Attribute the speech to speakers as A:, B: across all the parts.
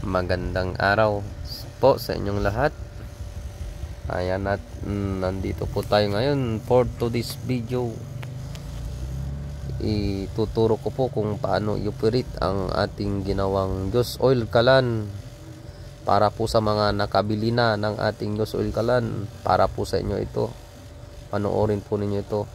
A: Magandang araw po sa inyong lahat. Ayan, at nandito po tayo ngayon for today's video. Ituturo ko po kung paano i-operate ang ating ginawang Joss Oil Kalan para po sa mga nakabili na ng ating Joss Oil Kalan. Para po sa inyo ito, panoorin po ninyo ito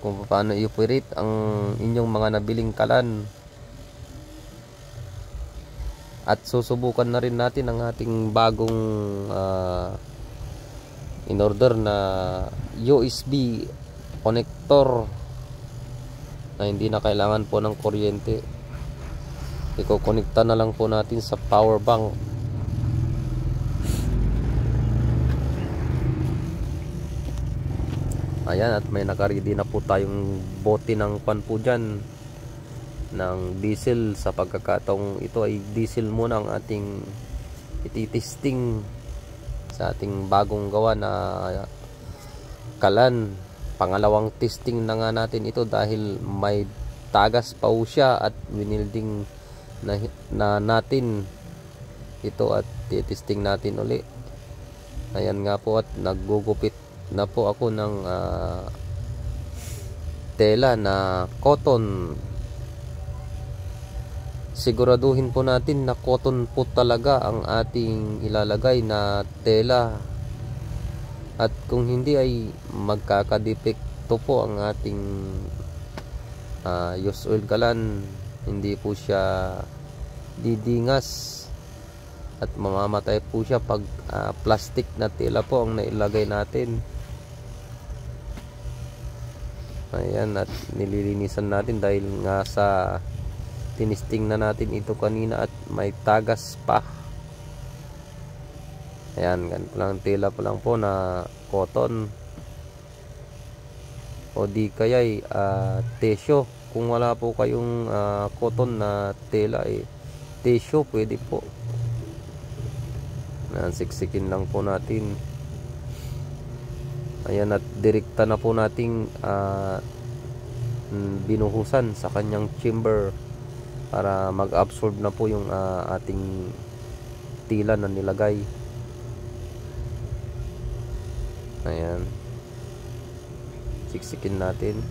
A: kung paano i-operate ang inyong mga nabiling kalan. At susubukan na rin natin ang ating bagong in-order na USB connector na hindi na kailangan po ng kuryente. Iko-connecta na lang po natin sa power bank. Ayan, at may nakaready na po tayong bote ng pan po dyan, ng diesel. Sa pagkakataong ito ay diesel muna ang ating ititesting sa ating bagong gawa na kalan. Pangalawang testing na nga natin ito dahil may tagas pa po siya at winilding na natin ito at testing natin uli. Ayan nga po, at naggugupit na po ako ng tela na cotton. Siguraduhin po natin na cotton po talaga ang ating ilalagay na tela, at kung hindi ay magkakadepekto po ang ating Joss Oil Kalan. Hindi po siya didingas at mamamatay po siya pag plastic na tela po ang nailagay natin. Ayan, at nililinisan natin dahil nga sa tinisting na natin ito kanina at may tagas pa. Ayan, ganito lang tela pa lang po na cotton, o di kaya'y tissue. Kung wala po kayong cotton na tela, tissue pwede po. Ayan, siksikin lang po natin. Ayan, at direkta na po nating binuhusan sa kanyang chamber para mag-absorb na po yung ating tila na nilagay. Ayan, siksikin natin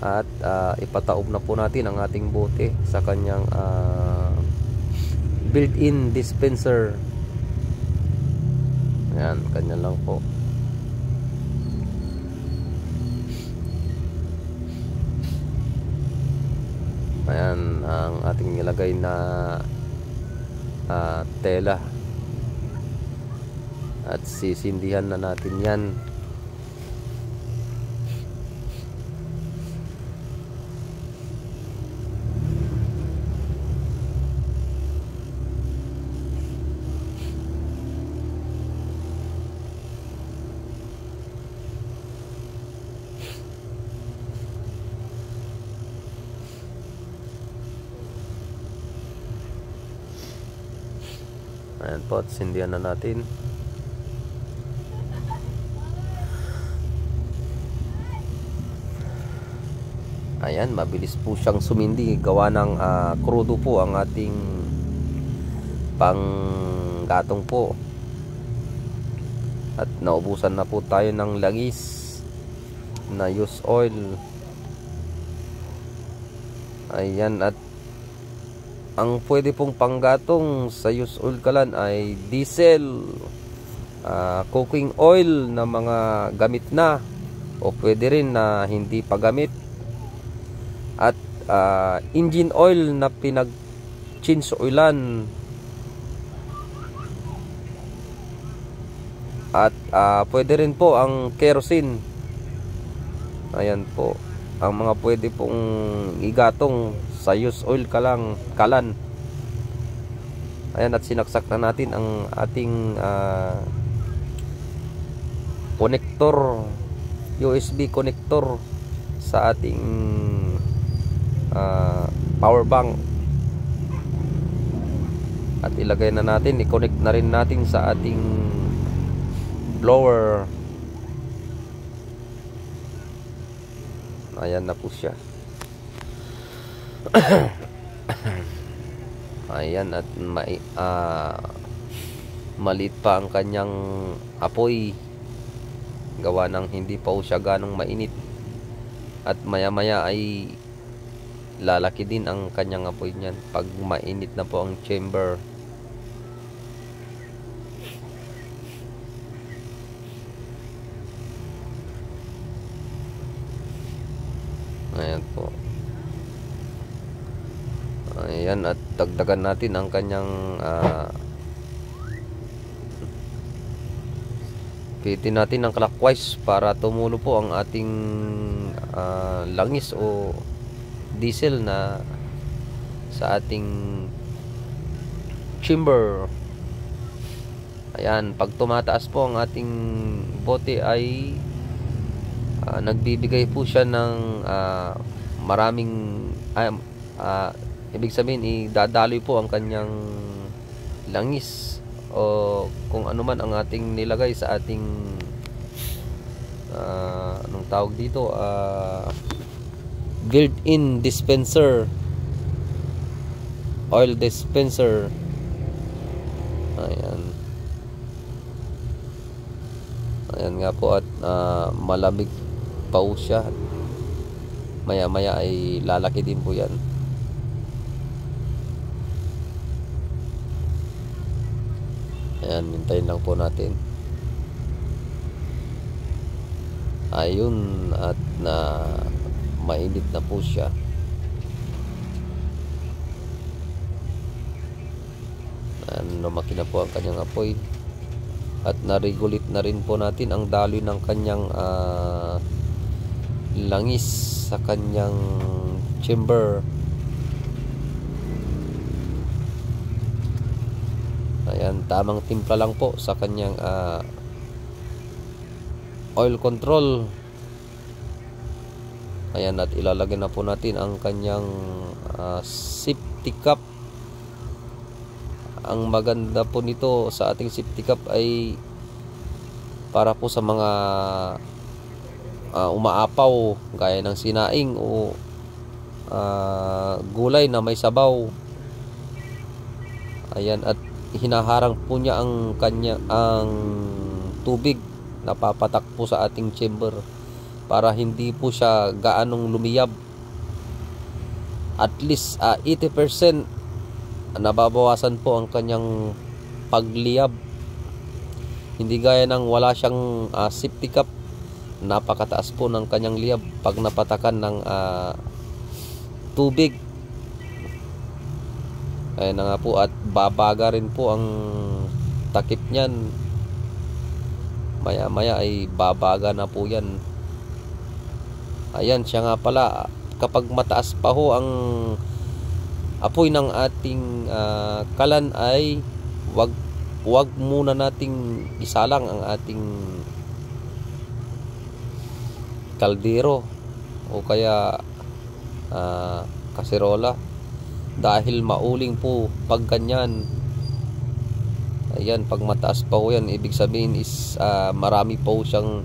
A: at ipataob na po natin ang ating bote sa kanyang built-in dispenser. Ayan, kanya lang po. Ayan ang ating nilagay na tela, at sisindihan na natin yan. Ayan po, at sindihan na natin. Ayan, mabilis po siyang sumindi. Gawa ng krudo po ang ating panggatong po. At naubusan na po tayo ng langis na Joss Oil. Ayan, at ang pwede pong panggatong sa Joss Oil Kalan ay diesel, cooking oil na mga gamit na, o pwede rin na hindi pa gamit, at engine oil na pinag-change oilan, at pwede rin po ang kerosene. Ayan po ang mga pwede pong igatong sa Joss Oil Kalan. Ayan, at sinaksak na natin ang ating connector, USB connector sa ating power bank, at ilagay na natin, i-connect na rin natin sa ating blower. Ayan na po siya. Ayan, at maliit pa ang kanyang apoy, gawa ng hindi pa siya ganong mainit, at maya maya ay lalaki din ang kanyang apoy niyan pag mainit na po ang chamber. Ayan po. Ayan, at dagdagan natin ang kanyang pitin natin ng clockwise para tumulo po ang ating langis o diesel na sa ating chamber. Ayan, pag tumataas po ang ating bote ay nagbibigay po siya ng maraming ibig sabihin idadaloy po ang kanyang langis o kung ano man ang ating nilagay sa ating anong tawag dito, built-in dispenser, oil dispenser. Ayan nga po, at malamig pa po siya, maya maya ay lalaki din po yan. Ayan, hintayin lang po natin. Ayun, at mainit na po siya. Lumaki na po ang kanyang apoy, at na-regulate na rin po natin ang daloy ng kanyang langis sa kanyang chamber. Ayan, tamang timpla lang po sa kanyang oil control. Ayan, at ilalagay na po natin ang kanyang safety cap. Ang maganda po nito sa ating safety cap ay para po sa mga umaapaw gaya ng sinaing o gulay na may sabaw. Ayan, at hinaharang po niya ang tubig na papatak po sa ating chamber para hindi po siya gaanong lumiyab. At least 80% nababawasan po ang kanyang pagliyab. Hindi gaya ng wala siyang safety cap, napakataas po ng kanyang liyab pag napatakan ng tubig. Ayan na nga po, at babaga rin po ang takip niyan. Maya maya ay babaga na po yan. Ayan, siya nga pala, kapag mataas pa ho ang apoy ng ating kalan ay wag muna nating isalang ang ating kaldero o kaya kaserola, dahil mauling po pag ganyan. Ayan, pag mataas pa po yan, ibig sabihin is marami po siyang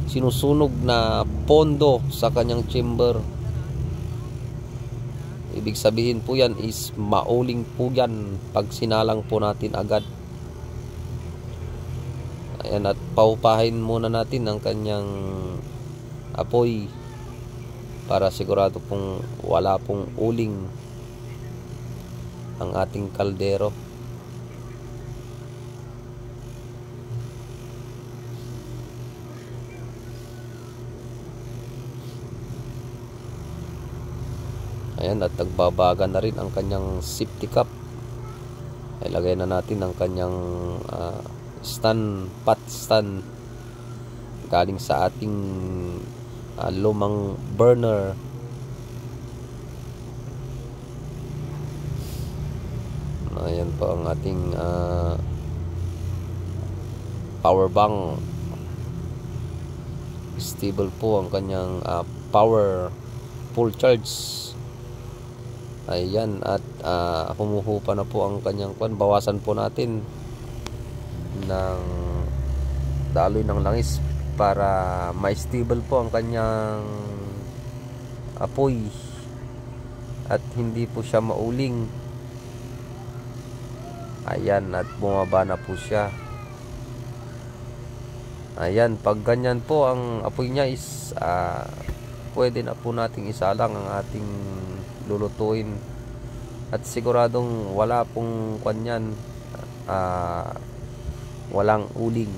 A: sinusunog na pondo sa kanyang chamber. Ibig sabihin po yan is mauling po yan pag sinalang po natin agad. Ayan, at paupahin muna natin ang kanyang apoy para sigurado pong wala pong uling ang ating kaldero. Ayan, at nagbabaga na rin ang kanyang safety cap. Ilagay na natin ang kanyang pot stand galing sa ating lumang burner. Ayan po ang ating power bank. Stable po ang kanyang power, full charge. Ayan, at humuhupa na po ang kanyang kwan. Bawasan po natin ng daloy ng langis para ma-stable po ang kanyang apoy at hindi po siya mauling. Ayan, at bumaba na po siya. Ayan, pag ganyan po ang apoy niya is pwede na po nating isalang ang ating lulutuin. At siguradong wala pong kanyan, walang uling.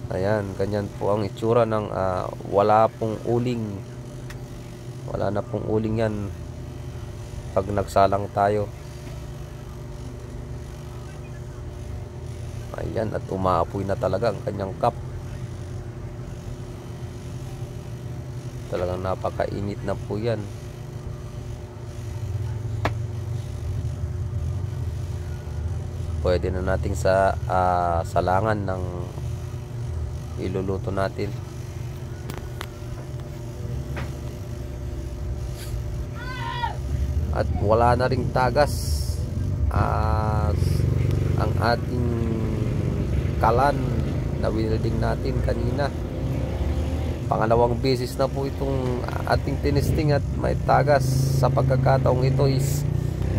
A: Ayan, ganyan po ang itsura ng wala pong uling. Wala na pong uling yan pag nagsalang tayo. Ayan, at umaapoy na talaga ang kanyang cup. Talagang napakainit na po yan. Pwede na nating salangan ng iluluto natin. At wala na ring tagas ang ating kalan na winilding natin kanina. Pangalawang beses na po itong ating tinesting at may tagas. Sa pagkakataong ito is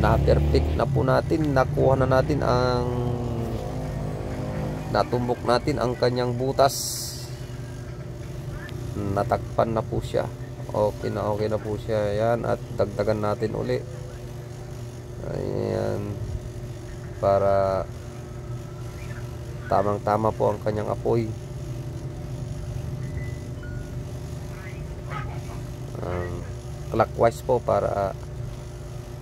A: na-perfect na po natin. Nakuha na natin natumbok natin ang kanyang butas. Natakpan na po siya. Okay na po siya. Ayan, at dagdagan natin uli. Ayan, para tamang tama po ang kanyang apoy. Clockwise po para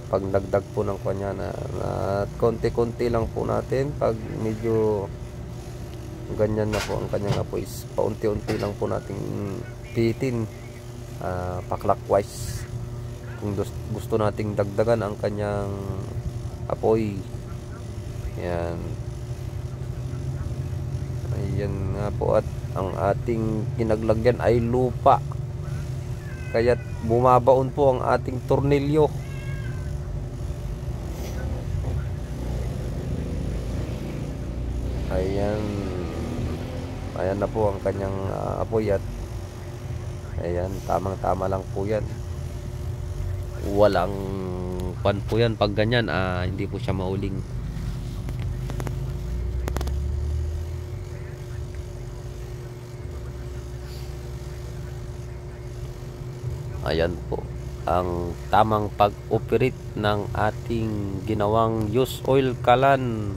A: pag nagdag po ng kanya at konti-konti lang po natin. Pag medyo ganyan na po ang kanyang apoy, paunti-unti lang po nating pihitin pa-clockwise kung gusto nating dagdagan ang kanyang apoy. Ayan. Ayan nga po, at ang ating pinaglagyan ay lupa, kaya't bumabaon po ang ating tornilyo. Ayan. Ayan na po ang kanyang apoy, at ayan, tamang tama lang po yan. Walang pan po yan pag ganyan, hindi po siya mauling. Ayan po ang tamang pag-operate ng ating ginawang used oil kalan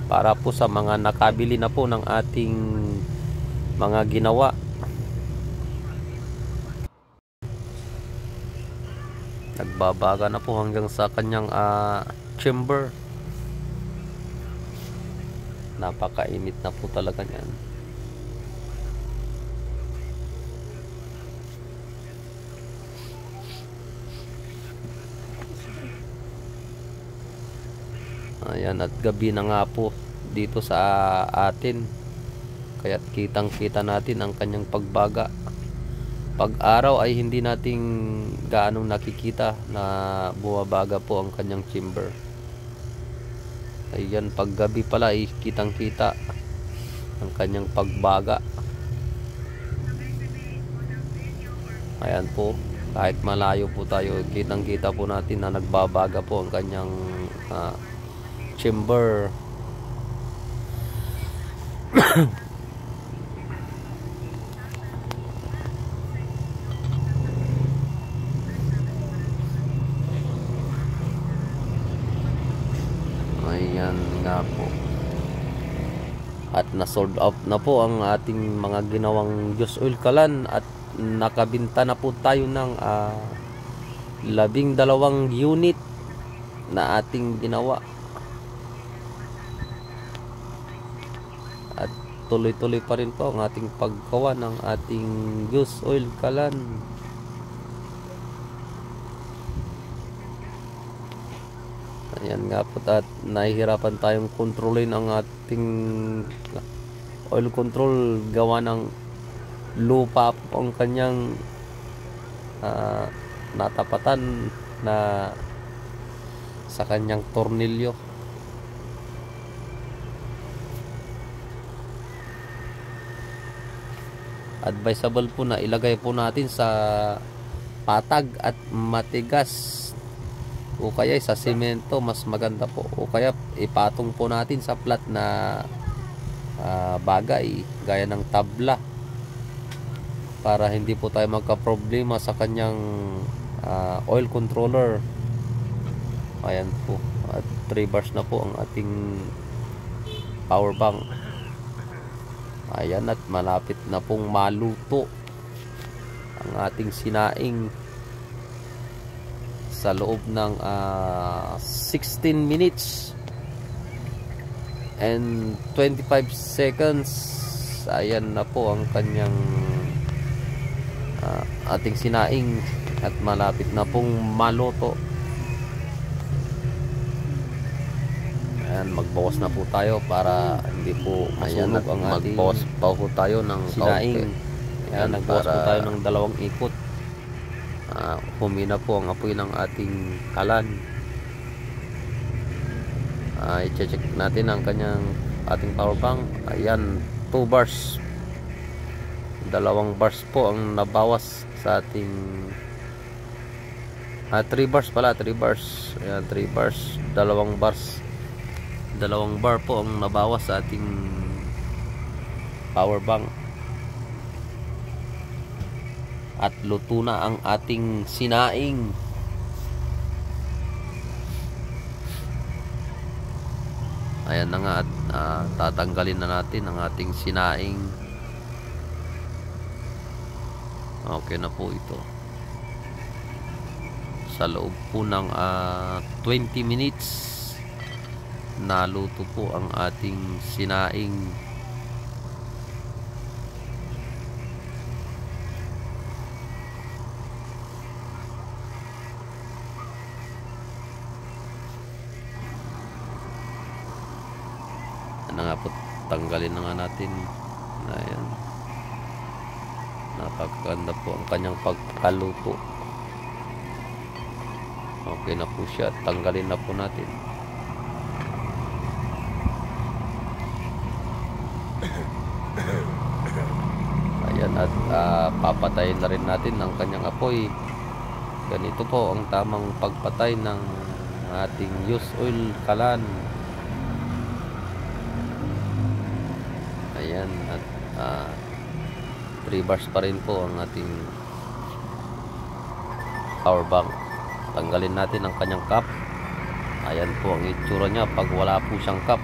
A: para po sa mga nakabili na po ng ating mga ginawa. Nagbabaga na po hanggang sa kanyang chamber. Napakainit na po talaga yan. Ayan, at gabi na nga po dito sa atin, kaya't kitang kita natin ang kanyang pagbaga. Pag araw ay hindi nating gaanong nakikita na bumabaga po ang kanyang chamber. Ayan, pag gabi pala ay kitang kita ang kanyang pagbaga. Ayan po, kahit malayo po tayo, kitang kita po natin na nagbabaga po ang kanyang chamber. Ayan nga po, at na-sold out na po ang ating mga ginawang used oil kalan, at nakabinta na po tayo ng 12 unit na ating ginawa. At tuloy-tuloy pa rin po ang ating paggawa ng ating used oil kalan. Ayan nga po, at nahihirapan tayong kontrolin ang ating oil control gawa ng lupa po ang kanyang natapatan na sa kanyang tornilyo. Advisable po na ilagay po natin sa patag at matigas o kaya sa semento, mas maganda po, o kaya ipatong po natin sa flat na bagay gaya ng tabla para hindi po tayo magka-problema sa kanyang oil controller. Ayan po, at 3 bars na po ang ating power bank. Ayan, at malapit na pong maluto ang ating sinaing sa loob ng 16 minutes and 25 seconds. Ayan na po ang kanyang ating sinaing at malapit na pong maluto. Ayan, magbawas na po tayo para hindi po masunog ang ating magbawas pa po tayo ng sinaing. Ayan, nagbawas po tayo ng 2 ikot. Humina po ang apoy ng ating kalan. I-check natin ang kanyang ating power bank. Ayan, 2 bars, 2 bars po ang nabawas sa ating 3 bars pala, 3 bars. Ayan, 3 bars, 2 bars, 2 bar po ang nabawas sa ating power bank. At luto na ang ating sinaing. Ayan na nga, at tatanggalin na natin ang ating sinaing. Okay na po ito. Sa loob po ng 20 minutes naluto po ang ating sinaing. Ano nga po, tanggalin na nga natin. Ayan, napakaganda po ang kanyang pagkaluto. Okay na po siya, tanggalin na po natin. Ayan, at papatayin na rin natin ang kanyang apoy. Ganito po ang tamang pagpatay ng ating used oil kalan. Ayan, at 3 bars pa rin po ang ating power bank. Tanggalin natin ang kanyang cap. Ayan po ang itsura niya pag wala po siyang cap.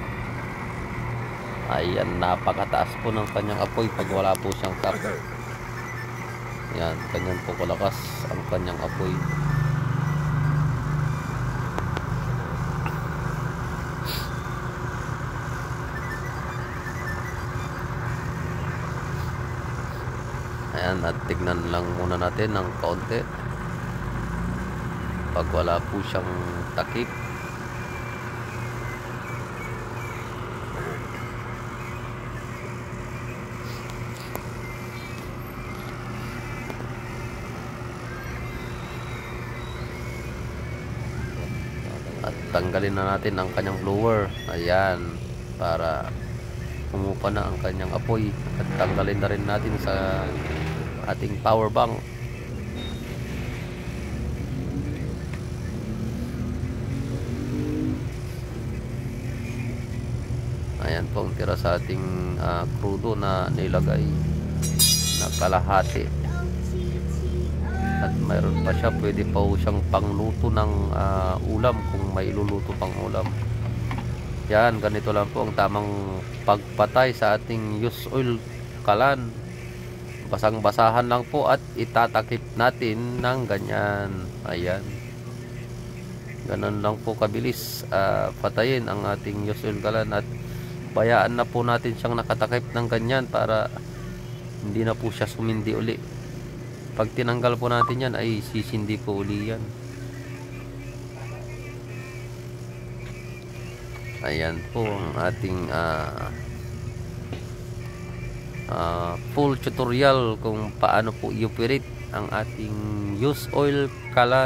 A: Ayan, napakataas po ng kanyang apoy pag wala po siyang cap. Ayan, ganyan po kalakas ang kanyang apoy. Ayan, at tignan lang muna natin ng kaunti pag wala po siyang takip. At tanggalin na natin ang kanyang blower. Ayan, para humupa na ang kanyang apoy. At tanggalin na rin natin sa ating power bank. Ayan po ang tira sa ating crudo na nilagay na kalahati. At mayroon pa siya, pwede pa siyang pangluto ng ulam kung may iluluto pang ulam. Yan, ganito lang po ang tamang pagpatay sa ating used oil kalan. Basang-basahan lang po at itatakip natin ng ganyan. Ayan, ganun lang po kabilis patayin ang ating used oil kalan. At bayaan na po natin siyang nakatakip ng ganyan para hindi na po siya sumindi uli. Pag tinanggal po natin yan ay sisindi po uli yan. Ayan po ang ating full tutorial kung paano po i-operate ang ating used oil kalan.